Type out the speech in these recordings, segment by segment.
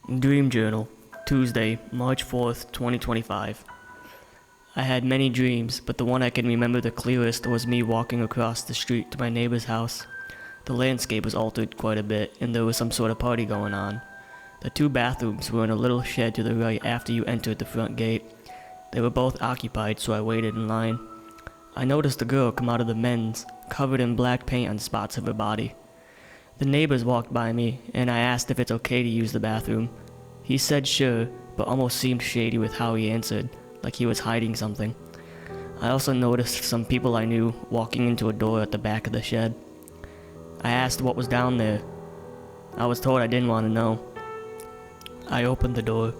Dream Journal, Tuesday, March 4th, 2025. I had many dreams, but the one I can remember the clearest was me walking across the street to my neighbor's house. The landscape was altered quite a bit, and there was some sort of party going on. The two bathrooms were in a little shed to the right after you entered the front gate. They were both occupied, so I waited in line. I noticed a girl come out of the men's, covered in black paint on spots of her body. The neighbors walked by me, and I asked if it's okay to use the bathroom. He said sure, but almost seemed shady with how he answered, like he was hiding something. I also noticed some people I knew walking into a door at the back of the shed. I asked what was down there. I was told I didn't want to know. I opened the door,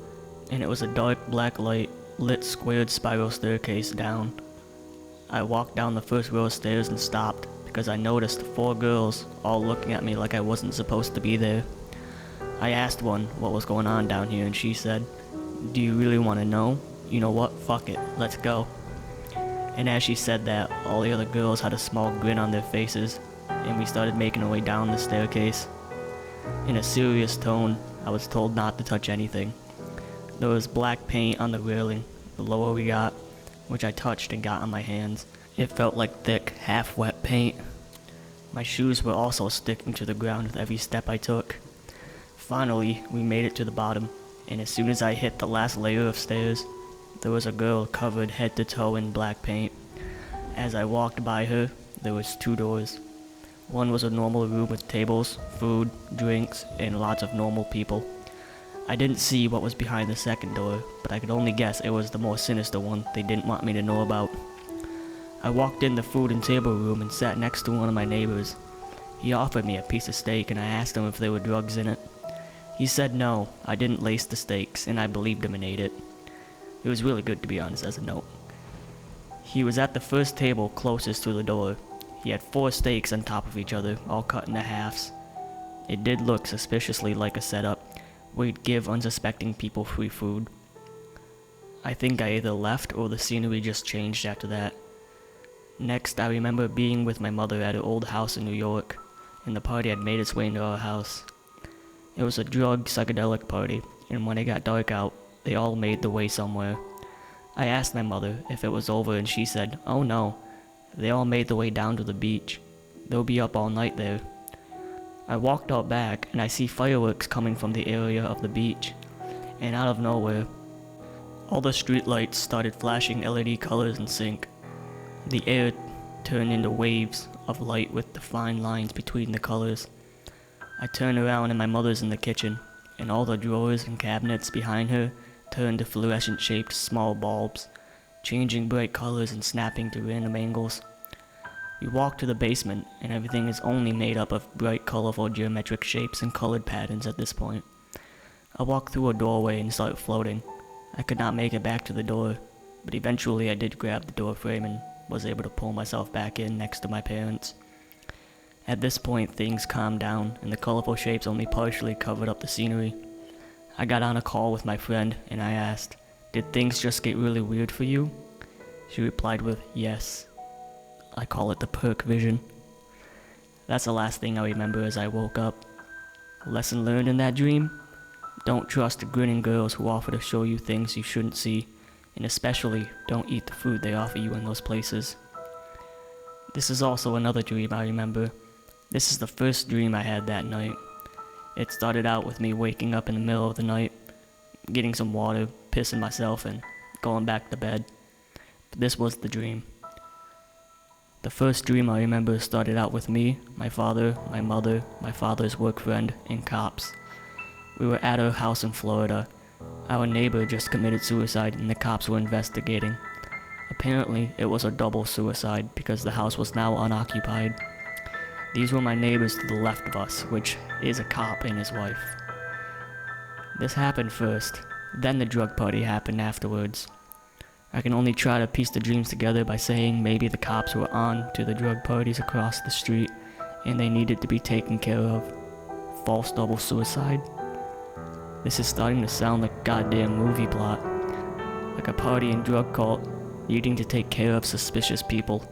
and it was a dark black light lit squared spiral staircase down. I walked down the first row of stairs and stopped because I noticed 4 girls all looking at me like I wasn't supposed to be there. I asked one what was going on down here, and she said, "Do you really want to know? You know what? Fuck it. Let's go." And as she said that, all the other girls had a small grin on their faces, and we started making our way down the staircase. In a serious tone, I was told not to touch anything. There was black paint on the railing the lower we got, which I touched and got on my hands. It felt like thick, half-wet paint. My shoes were also sticking to the ground with every step I took. Finally, we made it to the bottom, and as soon as I hit the last layer of stairs, there was a girl covered head to toe in black paint. As I walked by her, there was 2 doors. One was a normal room with tables, food, drinks, and lots of normal people. I didn't see what was behind the second door, but I could only guess it was the more sinister one they didn't want me to know about. I walked in the food and table room and sat next to one of my neighbors. He offered me a piece of steak, and I asked him if there were drugs in it. He said no, I didn't lace the steaks, and I believed him and ate it. It was really good, to be honest, as a note. He was at the first table closest to the door. He had 4 steaks on top of each other, all cut into halves. It did look suspiciously like a setup where he'd give unsuspecting people free food. I think I either left or the scenery just changed after that. Next, I remember being with my mother at her old house in New York, and the party had made its way into our house. It was a drug psychedelic party, and when it got dark out, they all made their way somewhere. I asked my mother if it was over, and she said, "Oh no, they all made their way down to the beach. They'll be up all night there." I walked out back, and I see fireworks coming from the area of the beach, and out of nowhere, all the streetlights started flashing LED colors in sync. The air turned into waves of light with defined lines between the colors. I turned around and my mother's in the kitchen, and all the drawers and cabinets behind her turned to fluorescent-shaped small bulbs, changing bright colors and snapping to random angles. We walked to the basement, and everything is only made up of bright, colorful geometric shapes and colored patterns at this point. I walked through a doorway and started floating. I could not make it back to the door, but eventually I did grab the door frame and was able to pull myself back in next to my parents. At this point, things calmed down, and the colorful shapes only partially covered up the scenery. I got on a call with my friend, and I asked, "Did things just get really weird for you?" She replied with, "Yes." I call it the perk vision. That's the last thing I remember as I woke up. Lesson learned in that dream? Don't trust the grinning girls who offer to show you things you shouldn't see, and especially don't eat the food they offer you in those places. This is also another dream I remember. This is the first dream I had that night. It started out with me waking up in the middle of the night, getting some water, pissing myself, and going back to bed. But this was the dream. The first dream I remember started out with me, my father, my mother, my father's work friend, and cops. We were at our house in Florida. Our neighbor just committed suicide and the cops were investigating. Apparently, it was a double suicide because the house was now unoccupied. These were my neighbors to the left of us, which is a cop and his wife. This happened first, then the drug party happened afterwards. I can only try to piece the dreams together by saying maybe the cops were on to the drug parties across the street and they needed to be taken care of. False double suicide? This is starting to sound like a goddamn movie plot. Like a party and drug cult needing to take care of suspicious people.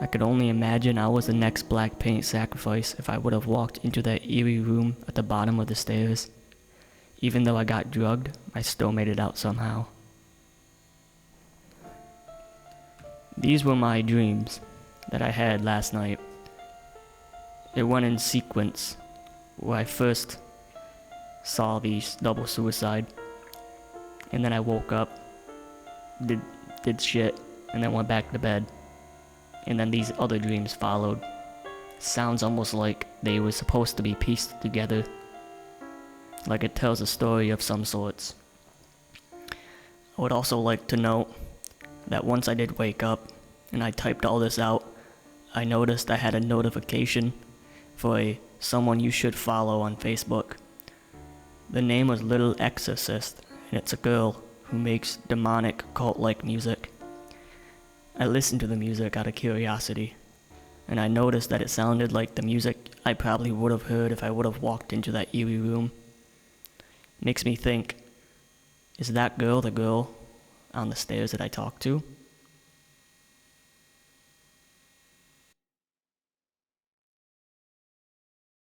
I could only imagine I was the next black paint sacrifice if I would have walked into that eerie room at the bottom of the stairs. Even though I got drugged, I still made it out somehow. These were my dreams that I had last night. It went in sequence, where I first saw the double suicide, and then I woke up, did shit, and then went back to bed. And then these other dreams followed. Sounds almost like they were supposed to be pieced together, like it tells a story of some sorts. I would also like to note that once I did wake up and I typed all this out, I noticed I had a notification for someone you should follow on Facebook. The name was Little Exorcist, and it's a girl who makes demonic cult-like music. I listened to the music out of curiosity, and I noticed that it sounded like the music I probably would have heard if I would have walked into that eerie room. Makes me think, is that girl the girl on the stairs that I talked to?